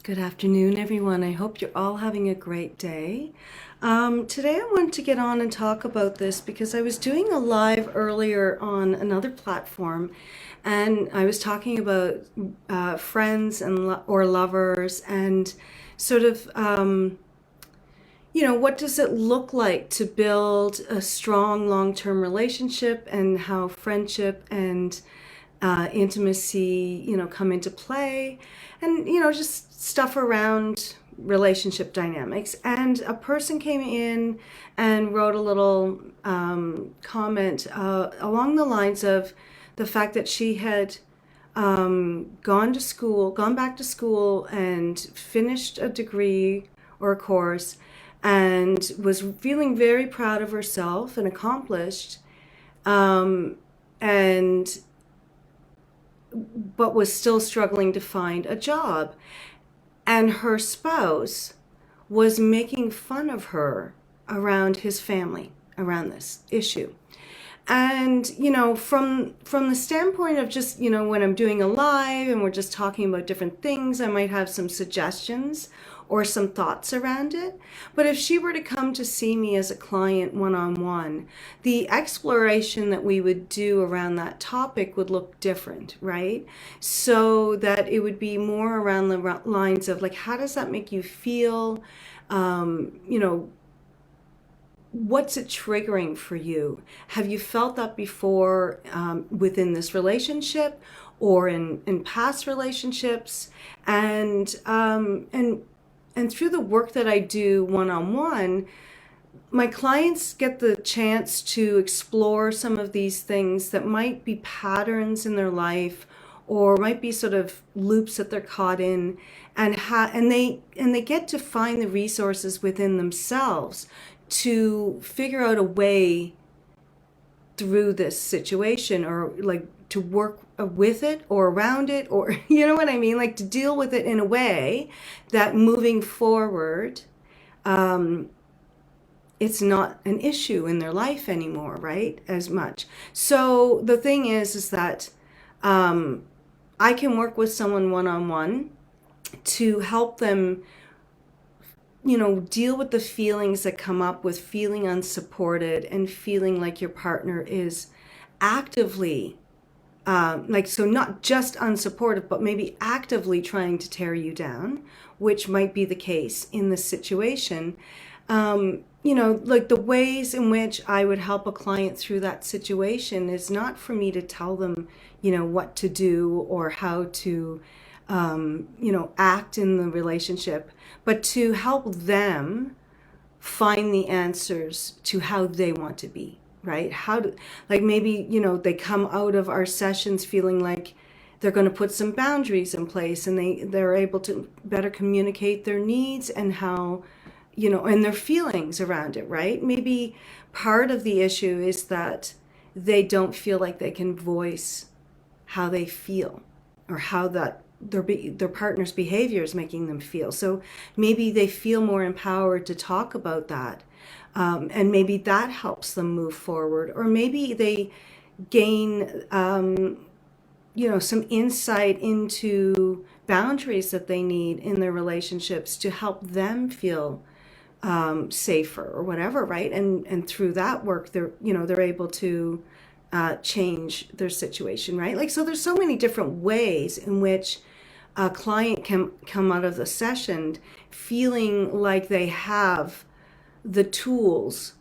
Good afternoon, everyone. I hope you're all having a great day. Today I want to get on and talk about this because I was doing a live earlier on another platform, and I was talking about friends and or lovers and sort of what does it look like to build a strong long-term relationship, and how friendship and intimacy, come into play, and, just stuff around relationship dynamics. And a person came in and wrote a little comment along the lines of the fact that she had gone back to school and finished a degree or a course, and was feeling very proud of herself and accomplished, and but was still struggling to find a job. And her spouse was making fun of her around his family, around this issue. And, from the standpoint of just, when I'm doing a live and we're just talking about different things, I might have some suggestions or some thoughts around it. But if she were to come to see me as a client one-on-one, the exploration that we would do around that topic would look different, right? So that it would be more around the lines of, like, how does that make you feel? What's it triggering for you? Have you felt that before, within this relationship or in past relationships? And through the work that I do one-on-one, my clients get the chance to explore some of these things that might be patterns in their life, or might be sort of loops that they're caught in, and they get to find the resources within themselves to figure out a way through this situation, or like to work with it or around it, or you know what I mean, like to deal with it in a way that moving forward, it's not an issue in their life anymore, right? As much. So the thing is that I can work with someone one-on-one to help them deal with the feelings that come up with feeling unsupported and feeling like your partner is actively, so not just unsupportive, but maybe actively trying to tear you down, which might be the case in this situation. Like the ways in which I would help a client through that situation is not for me to tell them, what to do or how to, act in the relationship, but to help them find the answers to how they want to be, right? Like maybe, they come out of our sessions feeling like they're going to put some boundaries in place, and they're able to better communicate their needs and how, and their feelings around it, right? Maybe part of the issue is that they don't feel like they can voice how they feel, or how that their partner's behavior is making them feel. So maybe they feel more empowered to talk about that, and maybe that helps them move forward. Or maybe they gain some insight into boundaries that they need in their relationships to help them feel safer or whatever, right? And through that work, they're able to change their situation, right? Like, so there's so many different ways in which a client can come out of the session feeling like they have the tools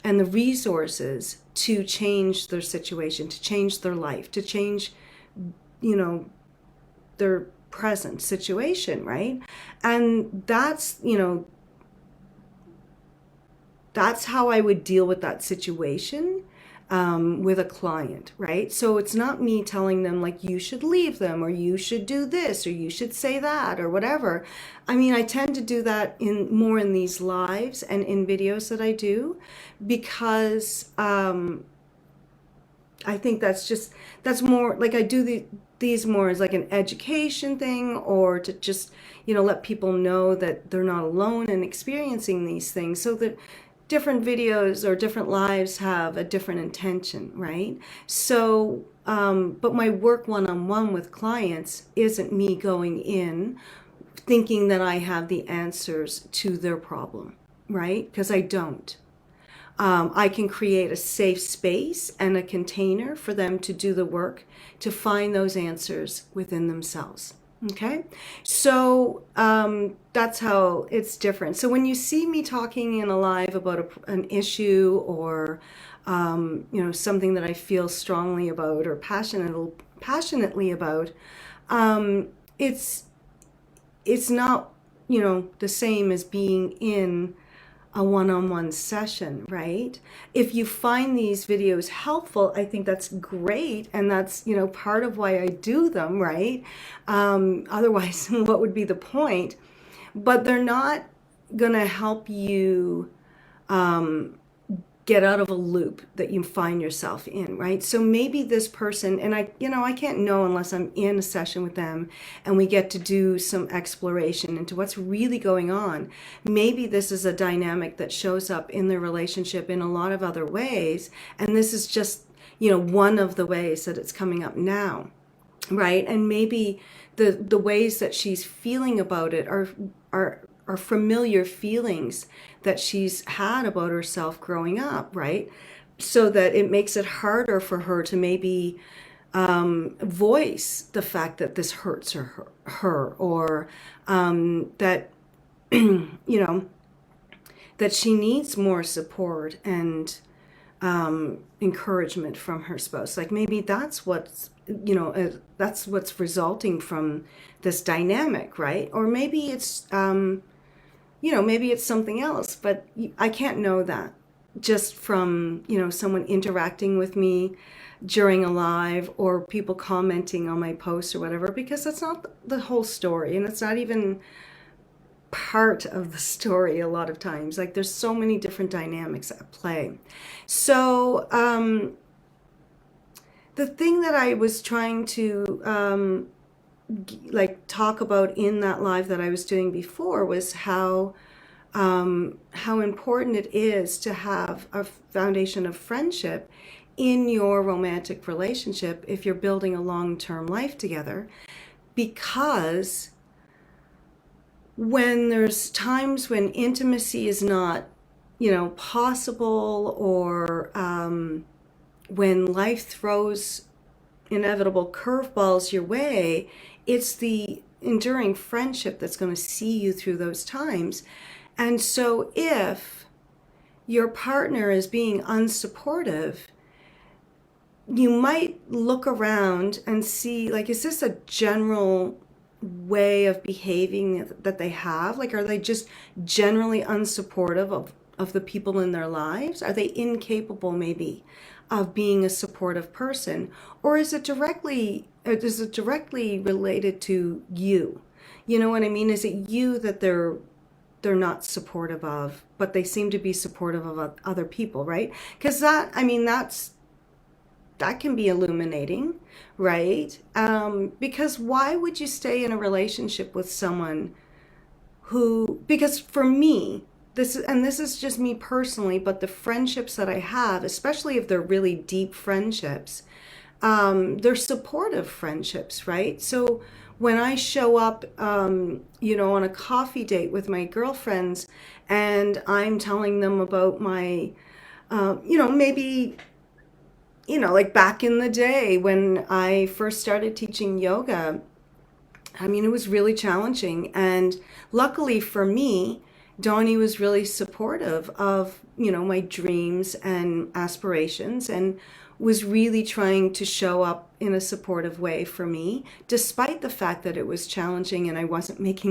and the resources to change their situation, to change their life, to change, their present situation, right? And that's how I would deal with that situation with a client, right? So it's not me telling them, like, you should leave them, or you should do this, or you should say that, or whatever. I mean, I tend to do that more in these lives and in videos that I do, because I think that's more like, I do these more as like an education thing, or to just, let people know that they're not alone in experiencing these things, so that different videos or different lives have a different intention, right? So, but my work one-on-one with clients isn't me going in thinking that I have the answers to their problem, right? Because I don't. I can create a safe space and a container for them to do the work to find those answers within themselves. Okay, so that's how it's different. So when you see me talking in a live about an issue or something that I feel strongly about or passionately about, it's not the same as being in a one-on-one session, right? If you find these videos helpful, I think that's great, and that's part of why I do them, right? Otherwise, what would be the point? But they're not gonna help you get out of a loop that you find yourself in, right? So maybe this person, and I can't know unless I'm in a session with them and we get to do some exploration into what's really going on. Maybe this is a dynamic that shows up in their relationship in a lot of other ways, and this is just, one of the ways that it's coming up now, right? And maybe the ways that she's feeling about it are familiar feelings that she's had about herself growing up, right? So that it makes it harder for her to maybe voice the fact that this hurts her or that, that she needs more support and encouragement from her spouse. Like maybe that's what's resulting from this dynamic, right? Or maybe it's maybe it's something else, but I can't know that just from, someone interacting with me during a live or people commenting on my posts or whatever, because that's not the whole story, and it's not even part of the story a lot of times. Like there's so many different dynamics at play. So the thing that I was trying to talk about in that live that I was doing before was how important it is to have a foundation of friendship in your romantic relationship if you're building a long-term life together, because when there's times when intimacy is not possible, or when life throws inevitable curveballs your way, it's the enduring friendship that's going to see you through those times. And so if your partner is being unsupportive, you might look around and see, like, is this a general way of behaving that they have? Like, are they just generally unsupportive of the people in their lives? Are they incapable maybe of being a supportive person? Or is it directly related to you? You know what I mean? Is it you that they're not supportive of, but they seem to be supportive of other people, right? Because that can be illuminating, right? Because why would you stay in a relationship with someone who, because for me, this is just me personally, but the friendships that I have, especially if they're really deep friendships, they're supportive friendships, right? So when I show up, on a coffee date with my girlfriends and I'm telling them about my, maybe, like back in the day when I first started teaching yoga, I mean, it was really challenging. And luckily for me, Donnie was really supportive of, my dreams and aspirations, and was really trying to show up in a supportive way for me, despite the fact that it was challenging and I wasn't making